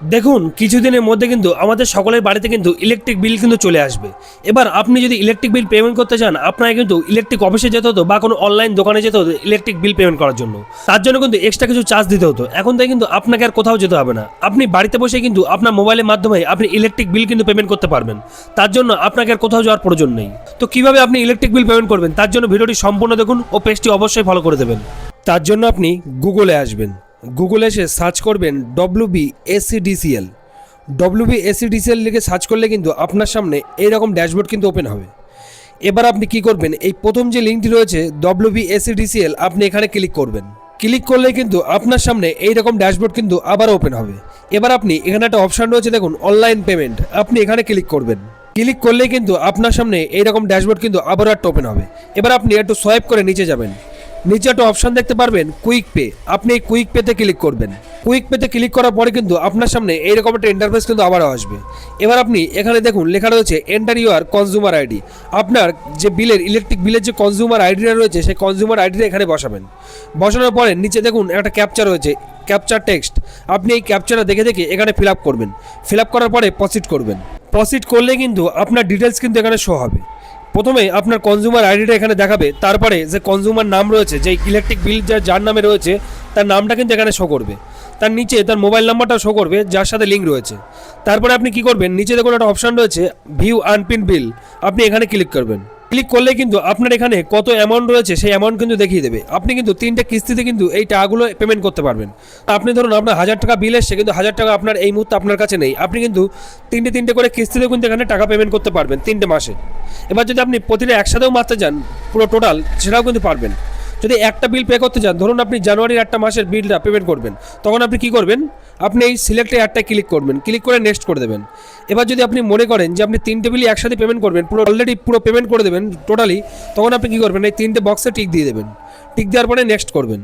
দেখুন কিছুদিনের মধ্যে কিন্তু আমাদের সকলের বাড়িতে কিন্তু ইলেকট্রিক বিল কিন্তু চলে আসবে। এবার আপনি যদি ইলেকট্রিক বিল পেমেন্ট করতে চান আপনাকে কিন্তু ইলেকট্রিক অফিসে যেতে হতো বা কোনো অনলাইন দোকানে যেতে হতো ইলেকট্রিক বিল পেমেন্ট করার জন্য। তার জন্য কিন্তু এক্সট্রা কিছু চার্জ দিতে হতো। এখন তাই কিন্তু আপনাকে আর কোথাও যেতে হবে না, আপনি বাড়িতে বসে কিন্তু আপনার মোবাইলের মাধ্যমে আপনি ইলেকট্রিক বিল কিন্তু পেমেন্ট করতে পারবেন। তার জন্য আপনাকে আর কোথাও যাওয়ার প্রয়োজন নেই। তো কিভাবে আপনি ইলেকট্রিক বিল পেমেন্ট করবেন তার জন্য ভিডিওটি সম্পূর্ণ দেখুন ও পেজটি অবশ্যই ফলো করে দেবেন। তার জন্য আপনি গুগলে আসবেন, গুগলে এসে সার্চ করবেন WBACDCL। WBACDCL লিখে সার্চ করলে কিন্তু আপনার সামনে এইরকম ড্যাশবোর্ড কিন্তু ওপেন হবে। এবার আপনি কি করবেন, এই প্রথম যে লিঙ্কটি রয়েছে WBACDCL আপনি এখানে ক্লিক করবেন। ক্লিক করলে কিন্তু আপনার সামনে এইরকম ড্যাশবোর্ড কিন্তু আবার ওপেন হবে। এবার আপনি এখানে একটা অপশান রয়েছে দেখুন অনলাইন পেমেন্ট, আপনি এখানে ক্লিক করবেন। ক্লিক করলেই কিন্তু আপনার সামনে এইরকম ড্যাশবোর্ড কিন্তু আবারও একটা ওপেন হবে। এবার আপনি একটু সোয়াইপ করে নিচে যাবেন, নিচে একটা অপশান দেখতে পারবেন কুইক পে, আপনি এই কুইক পেতে ক্লিক করবেন। কুইক পেতে ক্লিক করার পরে কিন্তু আপনার সামনে এইরকম একটা ইন্টারফেস কিন্তু আবারও আসবে। এবার আপনি এখানে দেখুন লেখা রয়েছে এন্টার ইউর কনজিউমার আইডি। আপনার যে বিলের ইলেকট্রিক বিলের যে কনজিউমার আইডিটা রয়েছে সেই কনজিউমার আইডিটা এখানে বসাবেন। বসানোর পরে নিচে দেখুন একটা ক্যাপচা রয়েছে, ক্যাপচার টেক্সট, আপনি এই ক্যাপচারটা দেখে দেখে এখানে ফিল আপ করবেন। ফিল আপ করার পরে প্রসিড করবেন। প্রসিড করলে কিন্তু আপনার ডিটেলস কিন্তু এখানে শো হবে। প্রথমে আপনার কনজিউমার আইডিটা এখানে দেখাবে, তারপরে যে কনজিউমার নাম রয়েছে, যে ইলেকট্রিক বিল যার নামে রয়েছে তার নামটা কিন্তু এখানে শো করবে। তার নিচে তার মোবাইল নাম্বারটা শো করবে যার সাথে লিঙ্ক রয়েছে। তারপরে আপনি কি করবেন, নিচে দেখুন একটা অপশান রয়েছে ভিউ আনপিন বিল, আপনি এখানে ক্লিক করবেন। ক্লিক করলে কিন্তু আপনার এখানে কত অ্যামাউন্ট রয়েছে সেই অ্যামাউন্ট কিন্তু দেখিয়ে দেবে। আপনি কিন্তু 3টে কিস্তিতে কিন্তু এই টাকাগুলো পেমেন্ট করতে পারবেন। আপনি ধরুন আপনার 1000 টাকা বিল এসছে, কিন্তু 1000 টাকা আপনার এই মুহূর্তে আপনার কাছে নেই, আপনি কিন্তু তিনটে করে কিস্তিতে কিন্তু এখানে টাকা পেমেন্ট করতে পারবেন 3টে মাসে। এবার যদি আপনি প্রতিটা একসাথেও মারতে যান পুরো টোটাল, সেটাও কিন্তু পারবেন। যদি একটা বিল পে করতে চান, ধরুন আপনি জানুয়ারির একটা মাসের বিলটা পেমেন্ট করবেন, তখন আপনি কি করবেন, আপনি এই সিলেক্টে অ্যাডটায় ক্লিক করবেন, ক্লিক করে নেক্সট করে দেবেন। এবার যদি আপনি মনে করেন যে আপনি 3টে বিলই একসাথে পেমেন্ট করবেন, পুরো অলরেডি পুরো পেমেন্ট করে দেবেন টোটালি, তখন আপনি কী করবেন, এই 3টে বক্সে টিক দিয়ে দেবেন। টিক দেওয়ার পরে নেক্সট করবেন।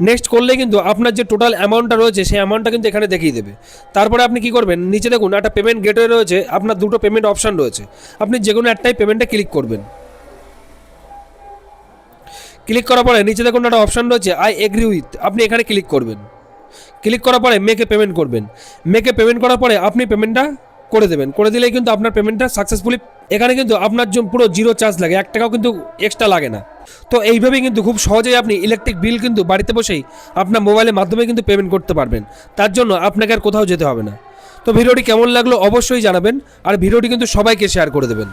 নেক্সট করলে কিন্তু আপনার যে টোটাল অ্যামাউন্টটা রয়েছে সেই অ্যামাউন্টটা কিন্তু এখানে দেখিয়ে দেবে। তারপরে আপনি কি করবেন, নিচে দেখুন একটা পেমেন্ট গেটওয়ে রয়েছে, আপনার দুটো পেমেন্ট অপশান রয়েছে, আপনি যে কোনো একটাই পেমেন্টে ক্লিক করবেন। ক্লিক করার পরে নিচে দেখুন একটা অপশান রয়েছে আই এগ্রি উইথ, আপনি এখানে ক্লিক করবেন। ক্লিক করার পরে মেকে পেমেন্ট করবেন। মেকে পেমেন্ট করার পরে আপনি পেমেন্টটা করে দেবেন। করে দিলেই কিন্তু আপনার পেমেন্টটা সাকসেসফুলি, এখানে কিন্তু আপনার জন্য পুরো জিরো চার্জ লাগে, 1 টাকাও কিন্তু এক্সট্রা লাগে না। তো এইভাবেই কিন্তু খুব সহজেই আপনি ইলেকট্রিক বিল কিন্তু বাড়িতে বসেই আপনার মোবাইলের মাধ্যমে কিন্তু পেমেন্ট করতে পারবেন। তার জন্য আপনাকে আর কোথাও যেতে হবে না। তো ভিডিওটি কেমন লাগলো অবশ্যই জানাবেন, আর ভিডিওটি কিন্তু সবাইকে শেয়ার করে দেবেন।